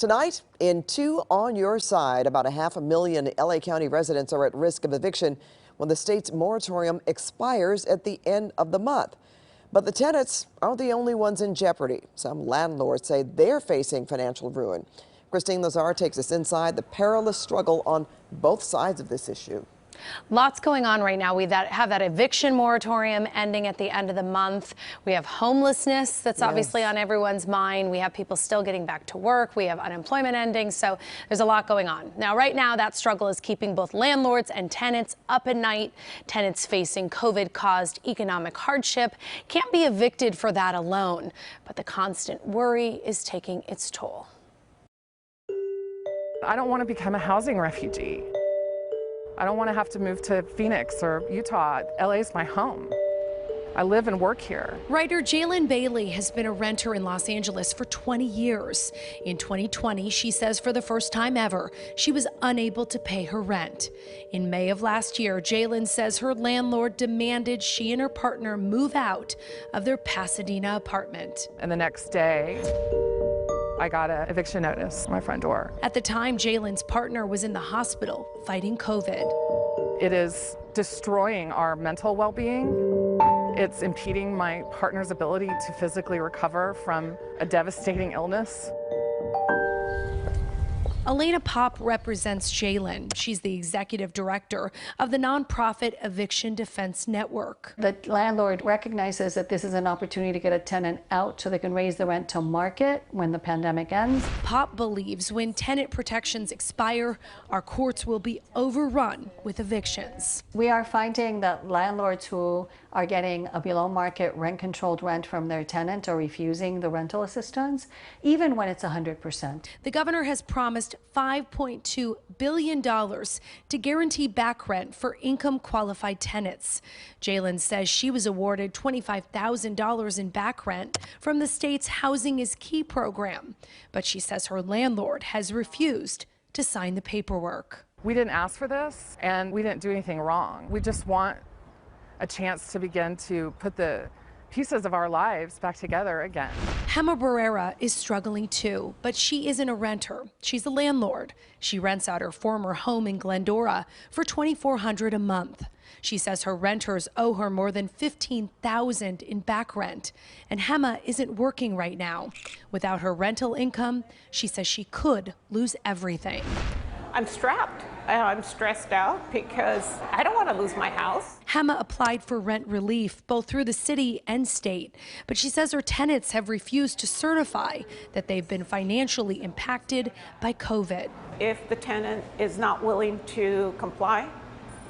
Tonight, in Two on Your Side, about 500,000 LA County residents are at risk of eviction when the state's moratorium expires at the end of the month. But the tenants aren't the only ones in jeopardy. Some landlords say they're facing financial ruin. Christine Lazar takes us inside the perilous struggle on both sides of this issue. Lots going on right now. We have that eviction moratorium ending at the end of the month. We have homelessness that's obviously on everyone's mind. We have people still getting back to work. We have unemployment ending. So there's a lot going on. Now, right now, that struggle is keeping both landlords and tenants up at night. Tenants facing COVID-caused economic hardship can't be evicted for that alone. But the constant worry is taking its toll. I don't want to become a housing refugee. I don't want to have to move to Phoenix or Utah. LA is my home. I live and work here. Writer Jalen Bailey has been a renter in Los Angeles for 20 years. In 2020, she says for the first time ever, she was unable to pay her rent. In May of last year, Jalen says her landlord demanded she and her partner move out of their Pasadena apartment. And the next day, I got an eviction notice at my front door. At the time, Jalen's partner was in the hospital fighting COVID. It is destroying our mental well-being. It's impeding my partner's ability to physically recover from a devastating illness. Elena Pop represents Jalen. She's the executive director of the nonprofit Eviction Defense Network. The landlord recognizes that this is an opportunity to get a tenant out so they can raise the rent to market when the pandemic ends. Pop believes when tenant protections expire, our courts will be overrun with evictions. We are finding that landlords who are getting a below market rent controlled rent from their tenant are refusing the rental assistance, even when it's 100%. The governor has promised $5.2 billion to guarantee back rent for income qualified tenants. Jalen says she was awarded $25,000 in back rent from the state's Housing is Key program, but she says her landlord has refused to sign the paperwork. We didn't ask for this and we didn't do anything wrong. We just want a chance to begin to put the pieces of our lives back together again. Hema Barrera is struggling too, but she isn't a renter. She's a landlord. She rents out her former home in Glendora for $2,400 a month. She says her renters owe her more than $15,000 in back rent, and Hema isn't working right now. Without her rental income, she says she could lose everything. I'm strapped. I'm stressed out because I don't want to lose my house. Hema applied for rent relief both through the city and state, but she says her tenants have refused to certify that they've been financially impacted by COVID. If the tenant is not willing to comply,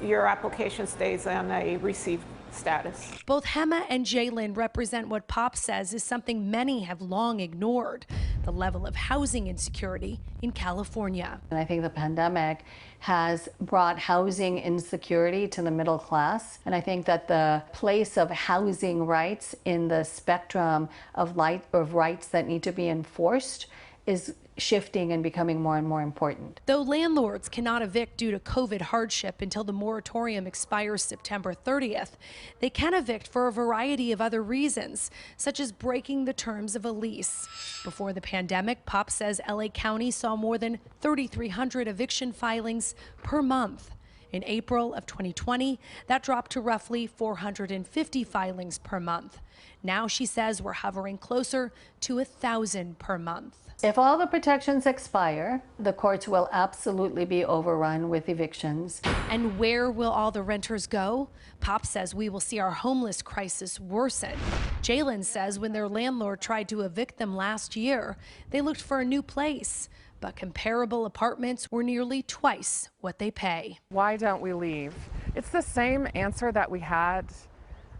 your application stays on a received status. Both Hema and Jalen represent what Pop says is something many have long ignored, the level of housing insecurity in California. And I think the pandemic has brought housing insecurity to the middle class. And I think that the place of housing rights in the spectrum of rights that need to be enforced is shifting and becoming more and more important. Though landlords cannot evict due to COVID hardship until the moratorium expires September 30th, they can evict for a variety of other reasons, such as breaking the terms of a lease. Before the pandemic, Pop says LA County saw more than 3,300 eviction filings per month. In April of 2020, that dropped to roughly 450 filings per month. Now she says we're hovering closer to 1,000 per month. If all the protections expire, the courts will absolutely be overrun with evictions. And where will all the renters go? Pop says we will see our homeless crisis worsen. Jalen says when their landlord tried to evict them last year, they looked for a new place. But comparable apartments were nearly twice what they pay. Why don't we leave? It's the same answer that we had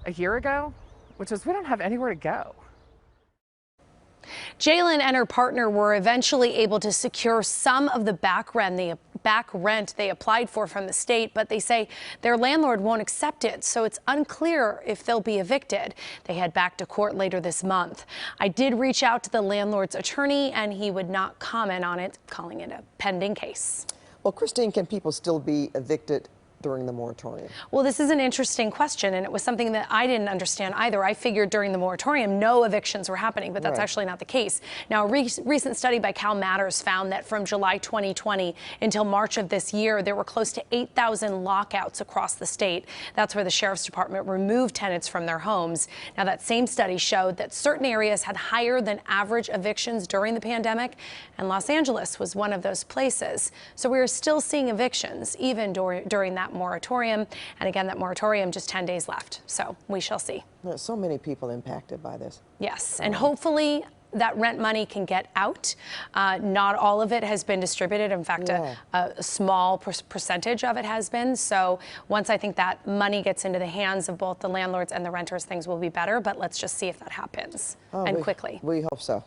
a year ago, which is we don't have anywhere to go. Jalen and her partner were eventually able to secure some of the back rent they applied for from the state, but they say their landlord won't accept it, so it's unclear if they'll be evicted. They head back to court later this month. I did reach out to the landlord's attorney, and he would not comment on it, calling it a pending case. Well, Christine, can people still be evicted during the moratorium? Well, this is an interesting question, and it was something that I didn't understand either. I figured during the moratorium no evictions were happening, but that's Right. actually not the case. Now, a recent study by Cal Matters found that from July 2020 until March of this year, there were close to 8,000 lockouts across the state. That's where the Sheriff's Department removed tenants from their homes. Now, that same study showed that certain areas had higher than average evictions during the pandemic, and Los Angeles was one of those places. So we are still seeing evictions even during that moratorium. And again, that moratorium just 10 days left. So we shall see. There's so many people impacted by this. Yes, and hopefully that rent money can get out. Not all of it has been distributed. In fact, Yeah. a small percentage of it has been. So once I think that money gets into the hands of both the landlords and the renters, things will be better. But let's just see if that happens, and quickly. We hope so.